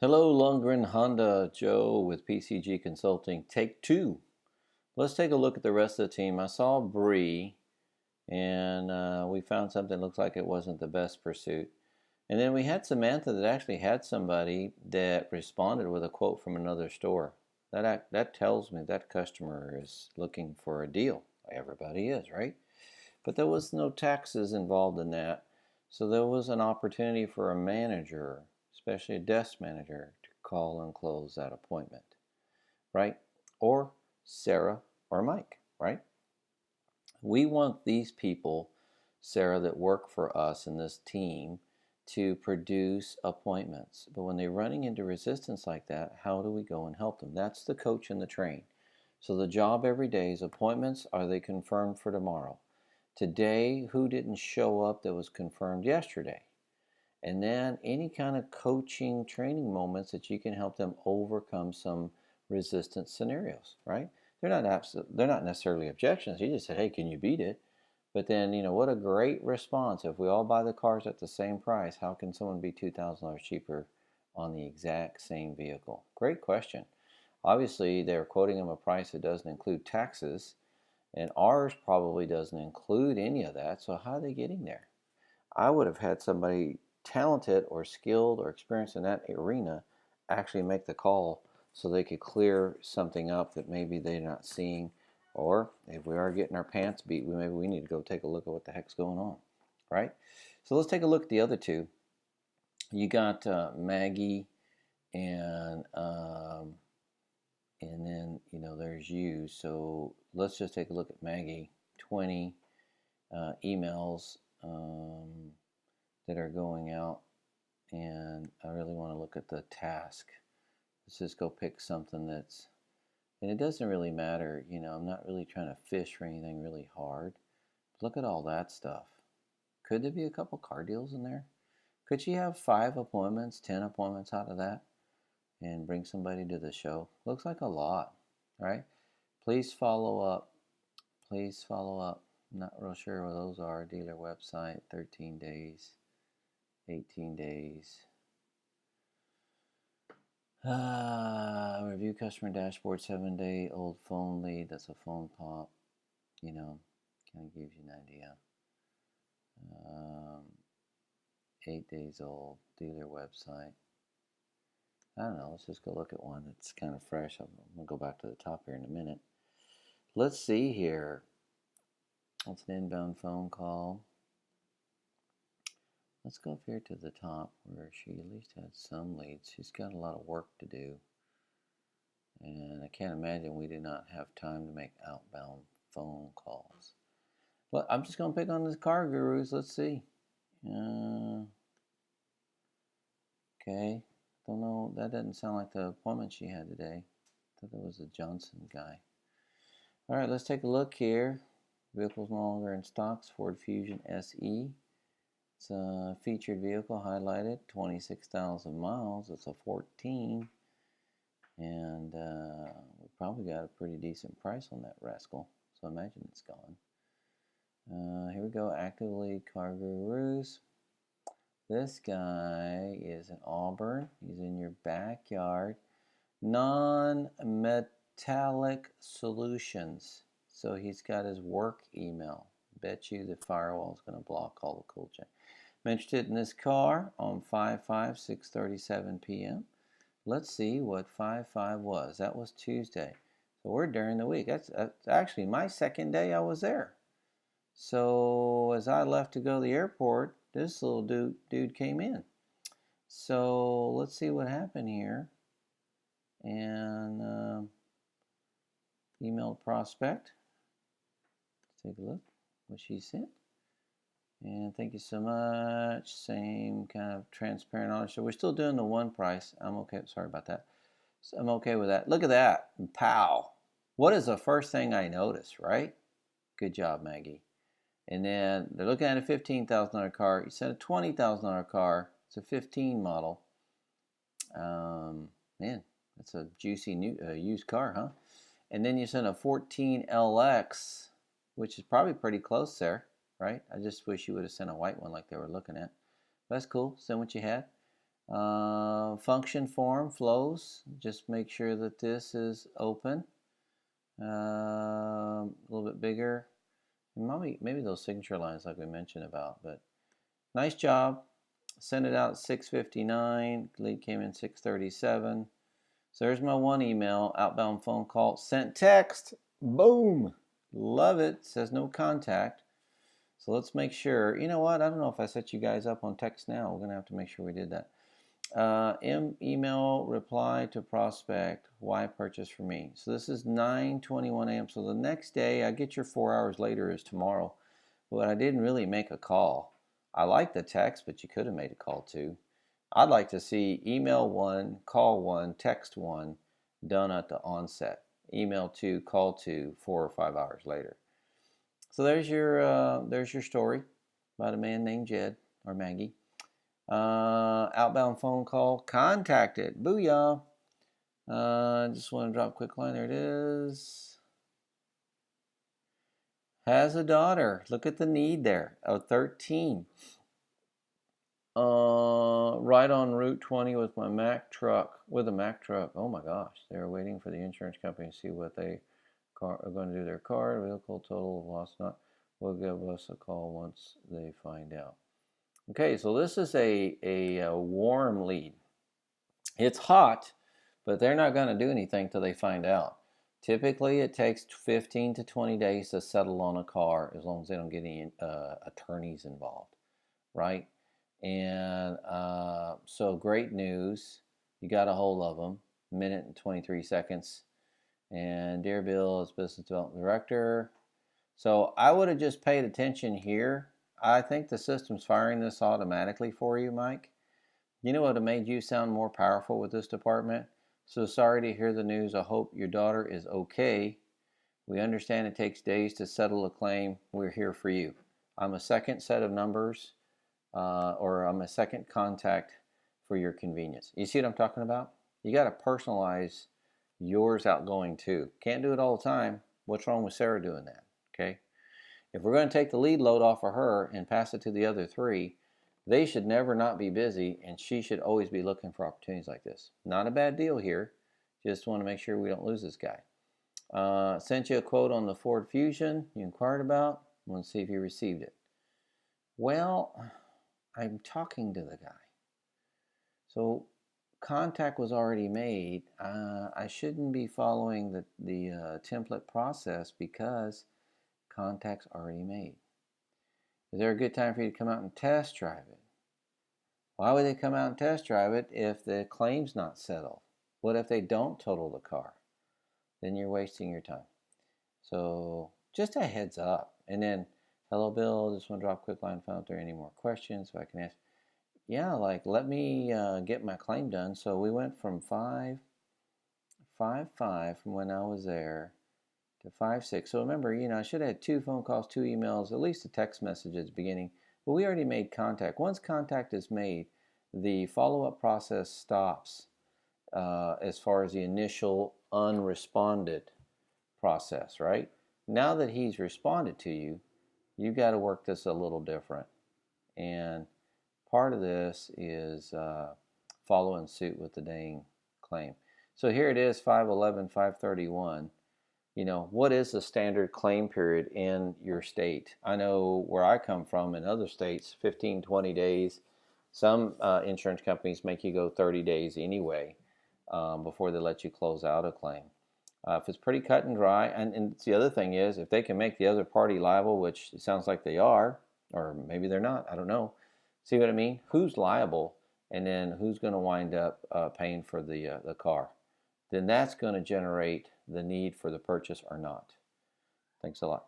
Hello, Lundgren Honda, Joe with PCG Consulting. Take two. Let's take a look at the rest of the team. I saw Bree, and we found something that looks like it wasn't the best pursuit. And then we had Samantha that actually had somebody that responded with a quote from another store. That tells me that customer is looking for a deal. Everybody is, right? But there was no taxes involved in that. So there was an opportunity for a manager, especially a desk manager, to call and close that appointment, right? Or Sarah or Mike, right? We want these people, Sarah, that work for us in this team to produce appointments. But when they're running into resistance like that, how do we go and help them? That's the coach and the train. So the job every day is appointments. Are they confirmed for tomorrow? Today, who didn't show up that was confirmed yesterday? And then any kind of coaching training moments that you can help them overcome some resistance scenarios, right? They're not necessarily objections. You just said, hey, can you beat it? But then, what a great response. If we all buy the cars at the same price, how can someone be $2,000 cheaper on the exact same vehicle? Great question. Obviously, they're quoting them a price that doesn't include taxes, and ours probably doesn't include any of that. So how are they getting there? I would have had somebody talented or skilled or experienced in that arena actually make the call so they could clear something up that maybe they're not seeing. Or if we are getting our pants beat, maybe we need to go take a look at what the heck's going on, right? So let's take a look at the other two. You got Maggie and then there's you. So let's just take a look at Maggie. 20 emails that are going out, and I really want to look at the task. Let's just go pick something and it doesn't really matter, I'm not really trying to fish for anything really hard. Look at all that stuff. Could there be a couple car deals in there? Could she have 5 appointments, 10 appointments out of that and bring somebody to the show? Looks like a lot, right? Please follow up. Please follow up. I'm not real sure where those are. Dealer website, 13 days, 18 days. Review customer dashboard, 7-day-old phone lead. That's a phone pop. Kind of gives you an idea. 8 days old. Dealer website. I don't know. Let's just go look at one that's kind of fresh. I'm going to go back to the top here in a minute. Let's see here. That's an inbound phone call. Let's go up here to the top where she at least had some leads. She's got a lot of work to do. And I can't imagine we do not have time to make outbound phone calls. But I'm just going to pick on the car gurus. Let's see. Okay. Don't know. That doesn't sound like the appointment she had today. I thought that was a Johnson guy. All right, let's take a look here. Vehicle's no longer in stocks. Ford Fusion SE. It's a featured vehicle highlighted. 26,000 miles. It's a 14. And we probably got a pretty decent price on that rascal. So I imagine it's gone. Here we go. Actively Car Gurus. This guy is in Auburn. He's in your backyard. Non-metallic solutions. So he's got his work email. Bet you the firewall is going to block all the cool check. I'm interested in this car on 5/5, 6:37 p.m. Let's see what 5/5 was. That was Tuesday. So we're during the week. That's actually my second day I was there. So as I left to go to the airport, this little dude came in. So let's see what happened here. And email prospect. Let's take a look what she sent. And thank you so much. Same kind of transparent honor. So we're still doing the one price. I'm okay. Sorry about that. So I'm okay with that. Look at that. Pow. What is the first thing I noticed, right? Good job, Maggie. And then they're looking at a $15,000 car. You said a $20,000 car. It's a 15 model. Man, that's a juicy new used car, huh? And then you sent a 14 LX, which is probably pretty close there, right? I just wish you would have sent a white one like they were looking at. That's cool. Send what you had. function form flows. Just make sure that this is open. A little bit bigger. Maybe those signature lines like we mentioned about, but nice job. Send it out at 6:59. Lead came in 6:37. So there's my one email, outbound phone call, sent text. Boom. Love it. Says no contact. So let's make sure. You know what? I don't know if I set you guys up on text now. We're going to have to make sure we did that. Email reply to prospect. Why purchase for me? So this is 9:21 a.m. So the next day, I get your 4 hours later is tomorrow. But I didn't really make a call. I like the text, but you could have made a call too. I'd like to see email 1, call 1, text 1 done at the onset. Email 2, call 2, 4 or 5 hours later. So there's your story about a man named Jed or Maggie. Outbound phone call, contacted. Booyah. Just want to drop a quick line. There it is. Has a daughter. Look at the need there. 13. Right on Route 20 with my Mack truck. With a Mack truck. Oh my gosh. They're waiting for the insurance company to see what they are going to do their car. Vehicle total loss not. Will give us a call once they find out. Okay, so this is a warm lead. It's hot, but they're not going to do anything till they find out. Typically, it takes 15 to 20 days to settle on a car as long as they don't get any attorneys involved, right? And so great news. You got a hold of them. Minute and 23 seconds. And Dear Bill is Business Development Director. So I would have just paid attention here. I think the system's firing this automatically for you, Mike. You know what would have made you sound more powerful with this department? So sorry to hear the news. I hope your daughter is okay. We understand it takes days to settle a claim. We're here for you. I'm a second set of numbers, or I'm a second contact for your convenience. You see what I'm talking about? You got to personalize yours outgoing too. Can't do it all the time. What's wrong with Sarah doing that? Okay. If we're going to take the lead load off of her and pass it to the other 3, they should never not be busy, and she should always be looking for opportunities like this. Not a bad deal here. Just want to make sure we don't lose this guy. Sent you a quote on the Ford Fusion you inquired about. Want to see if you received it. Well, I'm talking to the guy. So contact was already made. I shouldn't be following the template process because contact's already made. Is there a good time for you to come out and test drive it? Why would they come out and test drive it if the claim's not settled? What if they don't total the car? Then you're wasting your time. So just a heads up. And then, hello Bill, just want to drop a quick line, find out if there are any more questions so I can ask. Yeah, like let me get my claim done. So we went from 5 from when I was there to 5-6. So remember, I should have had 2 phone calls, 2 emails, at least a text message at the beginning. But we already made contact. Once contact is made, the follow-up process stops as far as the initial unresponded process, right? Now that he's responded to you, you've got to work this a little different. And part of this is following suit with the dang claim. So here it is, 5/11, 5/31. What is the standard claim period in your state? I know where I come from in other states, 15, 20 days. Some insurance companies make you go 30 days anyway before they let you close out a claim. If it's pretty cut and dry, and the other thing is, if they can make the other party liable, which it sounds like they are, or maybe they're not, I don't know. See what I mean? Who's liable, and then who's going to wind up paying for the car? Then that's going to generate the need for the purchase or not. Thanks a lot.